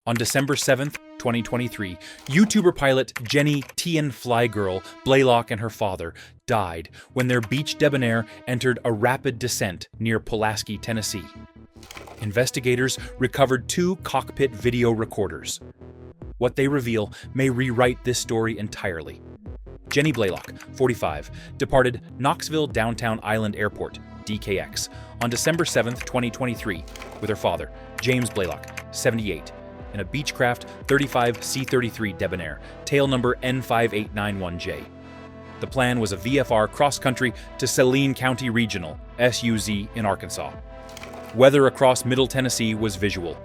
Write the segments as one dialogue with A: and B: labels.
A: On December 7th, 2023, YouTuber pilot Jenny TNFlygirl Blaylock and her father died when their Beech Debonair entered a rapid descent near Pulaski, Tennessee. Investigators recovered 2 cockpit video recorders. What they reveal may rewrite this story entirely. Jenny Blaylock, 45, departed Knoxville Downtown Island Airport, DKX, on December 7, 2023, with her father, James Blaylock, 78, in a Beechcraft 35 C-33 Debonair, tail number N5891J. The plan was a VFR cross-country to Saline County Regional, SUZ, in Arkansas. Weather across Middle Tennessee was visual.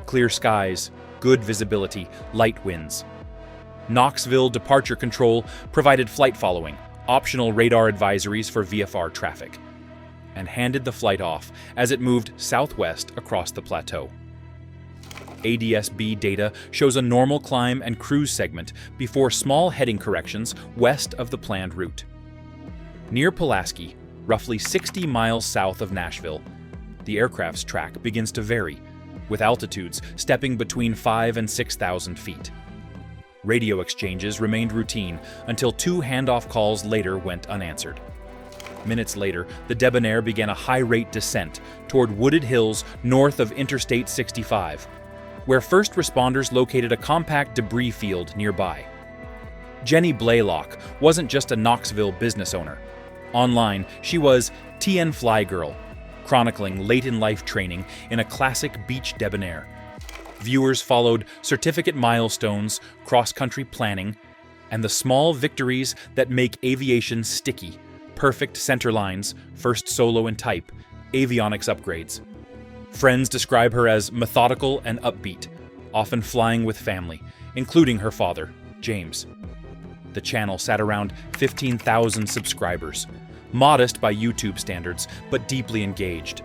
A: Clear skies, good visibility, light winds. Knoxville Departure Control provided flight following, optional radar advisories for VFR traffic, and handed the flight off as it moved southwest across the plateau. ADS-B data shows a normal climb and cruise segment before small heading corrections west of the planned route. Near Pulaski, roughly 60 miles south of Nashville, the aircraft's track begins to vary, with altitudes stepping between 5,000 and 6,000 feet. Radio exchanges remained routine until 2 handoff calls later went unanswered. Minutes later, the Debonair began a high-rate descent toward wooded hills north of Interstate 65, where first responders located a compact debris field nearby. Jenny Blaylock wasn't just a Knoxville business owner. Online, she was TNFlygirl, chronicling late-in-life training in a classic Beech Debonair. Viewers followed certificate milestones, cross-country planning, and the small victories that make aviation sticky: perfect center lines, first solo in type, avionics upgrades. Friends describe her as methodical and upbeat, often flying with family, including her father, James. The channel sat around 15,000 subscribers, modest by YouTube standards, but deeply engaged.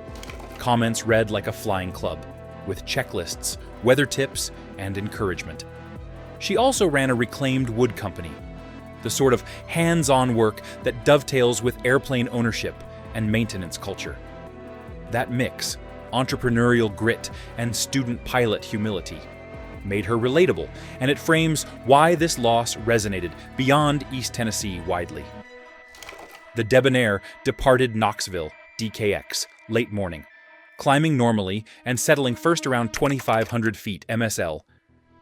A: Comments read like a flying club, with checklists, weather tips, and encouragement. She also ran a reclaimed wood company, the sort of hands-on work that dovetails with airplane ownership and maintenance culture. That mix, entrepreneurial grit and student pilot humility, made her relatable, and it frames why this loss resonated beyond East Tennessee widely. The Debonair departed Knoxville, DKX, late morning, climbing normally and settling first around 2,500 feet MSL,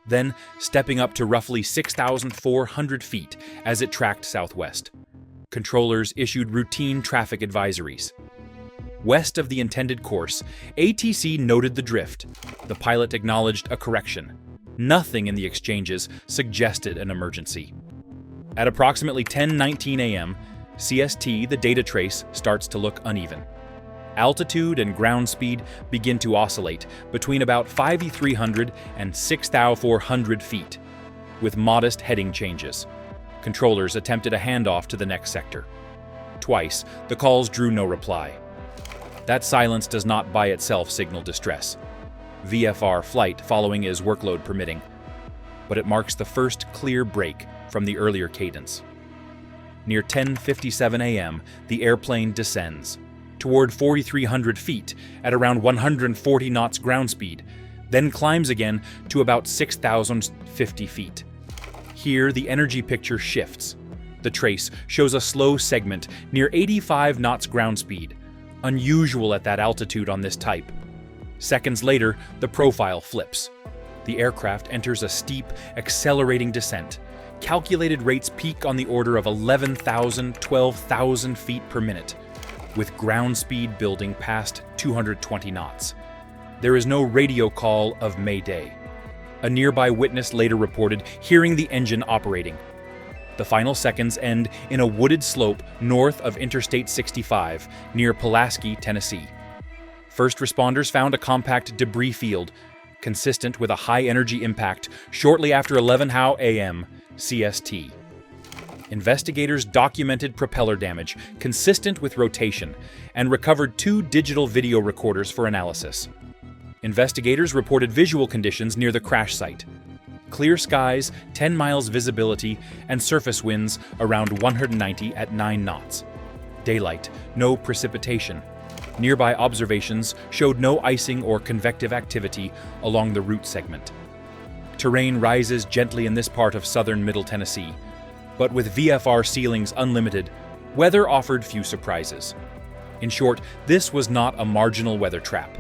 A: then stepping up to roughly 6,400 feet as it tracked southwest. Controllers issued routine traffic advisories. West of the intended course, ATC noted the drift. The pilot acknowledged a correction. Nothing in the exchanges suggested an emergency. At approximately 10:19 a.m., CST, the data trace, starts to look uneven. Altitude and ground speed begin to oscillate between about 5,300 and 6,400 feet, with modest heading changes. Controllers attempted a handoff to the next sector. Twice, the calls drew no reply. That silence does not by itself signal distress. VFR flight following is workload permitting, but it marks the first clear break from the earlier cadence. Near 10:57 a.m., the airplane descends toward 4,300 feet at around 140 knots ground speed, then climbs again to about 6,050 feet. Here, the energy picture shifts. The trace shows a slow segment near 85 knots ground speed, unusual at that altitude on this type. Seconds later, the profile flips. The aircraft enters a steep, accelerating descent. Calculated rates peak on the order of 11,000, 12,000 feet per minute, with ground speed building past 220 knots. There is no radio call of Mayday. A nearby witness later reported hearing the engine operating. The final seconds end in a wooded slope north of Interstate 65 near Pulaski, Tennessee. First responders found a compact debris field, consistent with a high-energy impact shortly after 11 a.m. CST. Investigators documented propeller damage consistent with rotation and recovered 2 digital video recorders for analysis. Investigators reported visual conditions near the crash site: clear skies, 10 miles visibility, and surface winds around 190 at 9 knots. Daylight, no precipitation. Nearby observations showed no icing or convective activity along the route segment. Terrain rises gently in this part of southern Middle Tennessee, but with VFR ceilings unlimited, weather offered few surprises. In short, this was not a marginal weather trap.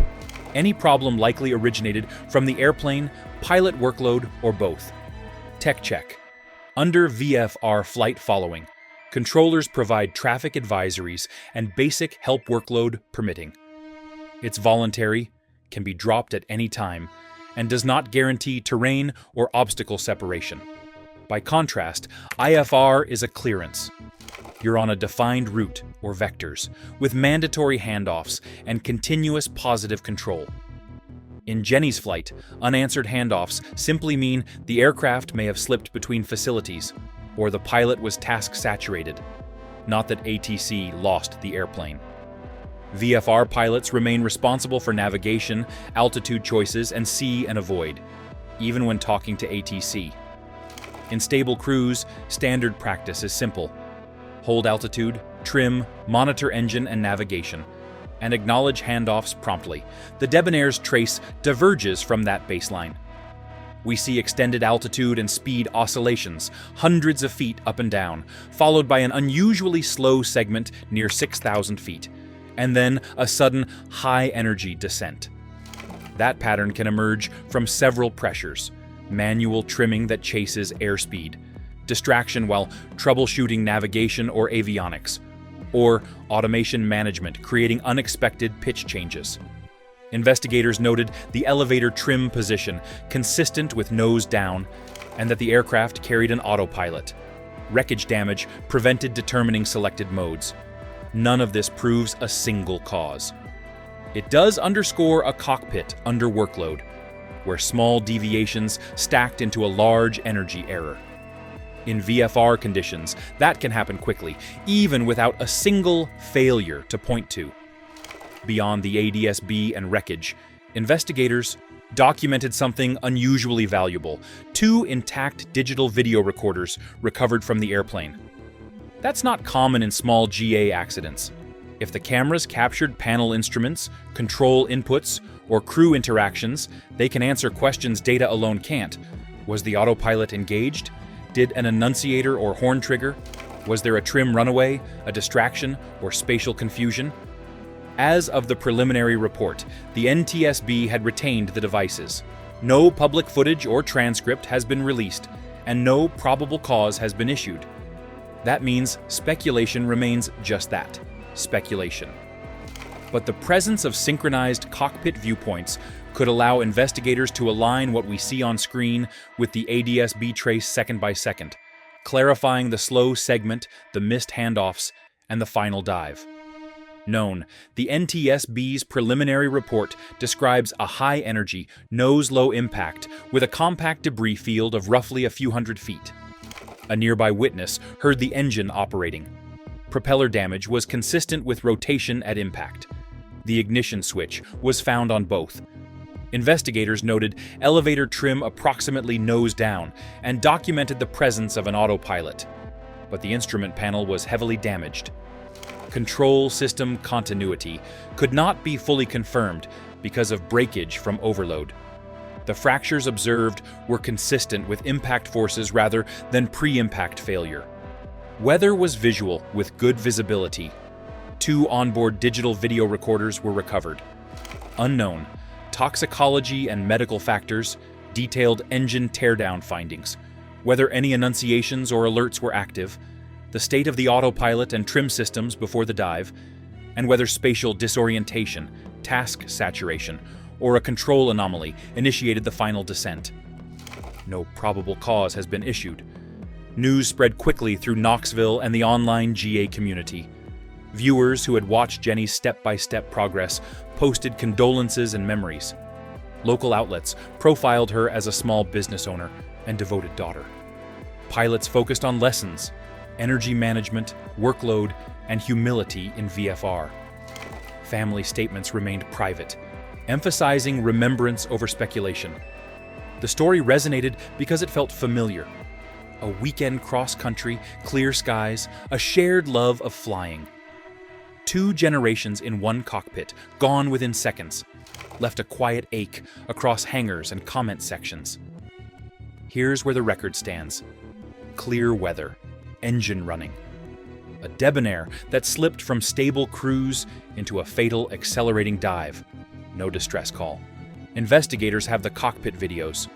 A: Any problem likely originated from the airplane, pilot workload, or both. Tech check. Under VFR flight following, controllers provide traffic advisories and basic help workload permitting. It's voluntary, can be dropped at any time, and does not guarantee terrain or obstacle separation. By contrast, IFR is a clearance. You're on a defined route, or vectors, with mandatory handoffs and continuous positive control. In Jenny's flight, unanswered handoffs simply mean the aircraft may have slipped between facilities, or the pilot was task-saturated, not that ATC lost the airplane. VFR pilots remain responsible for navigation, altitude choices, and see and avoid, even when talking to ATC. In stable cruise, standard practice is simple. Hold altitude, trim, monitor engine and navigation, and acknowledge handoffs promptly. The Debonair's trace diverges from that baseline. We see extended altitude and speed oscillations, hundreds of feet up and down, followed by an unusually slow segment near 6,000 feet, and then a sudden high-energy descent. That pattern can emerge from several pressures: manual trimming that chases airspeed, distraction while troubleshooting navigation or avionics, or automation management creating unexpected pitch changes. Investigators noted the elevator trim position consistent with nose down and that the aircraft carried an autopilot. Wreckage damage prevented determining selected modes. None of this proves a single cause. It does underscore a cockpit under workload, where small deviations stacked into a large energy error. In VFR conditions, that can happen quickly, even without a single failure to point to. Beyond the ADS-B and wreckage, investigators documented something unusually valuable: 2 intact digital video recorders recovered from the airplane. That's not common in small GA accidents. If the cameras captured panel instruments, control inputs, or crew interactions, they can answer questions data alone can't. Was the autopilot engaged? Did an annunciator or horn trigger? Was there a trim runaway, a distraction, or spatial confusion? As of the preliminary report, the NTSB had retained the devices. No public footage or transcript has been released, and no probable cause has been issued. That means speculation remains just that, speculation. But the presence of synchronized cockpit viewpoints could allow investigators to align what we see on screen with the ADS-B trace second by second, clarifying the slow segment, the missed handoffs, and the final dive. Known, the NTSB's preliminary report describes a high-energy, nose-low impact with a compact debris field of roughly a few hundred feet. A nearby witness heard the engine operating. Propeller damage was consistent with rotation at impact. The ignition switch was found on both. Investigators noted elevator trim approximately nose down and documented the presence of an autopilot, but the instrument panel was heavily damaged. Control system continuity could not be fully confirmed because of breakage from overload. The fractures observed were consistent with impact forces rather than pre-impact failure. Weather was visual with good visibility. 2 onboard digital video recorders were recovered. Unknown, toxicology and medical factors detailed engine teardown findings, whether any annunciations or alerts were active, the state of the autopilot and trim systems before the dive, and whether spatial disorientation, task saturation, or a control anomaly initiated the final descent. No probable cause has been issued. News spread quickly through Knoxville and the online GA community. Viewers who had watched Jenny's step-by-step progress posted condolences and memories. Local outlets profiled her as a small business owner and devoted daughter. Pilots focused on lessons, energy management, workload, and humility in VFR. Family statements remained private, emphasizing remembrance over speculation. The story resonated because it felt familiar. A weekend cross-country, clear skies, a shared love of flying. 2 generations in one cockpit, gone within seconds, left a quiet ache across hangars and comment sections. Here's where the record stands. Clear weather, engine running. A debonair that slipped from stable cruise into a fatal accelerating dive. No distress call. Investigators have the cockpit videos.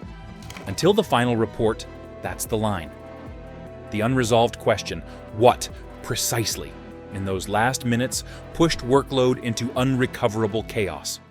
A: Until the final report, that's the line. The unresolved question, what, precisely, in those last minutes, pushed workload into unrecoverable chaos?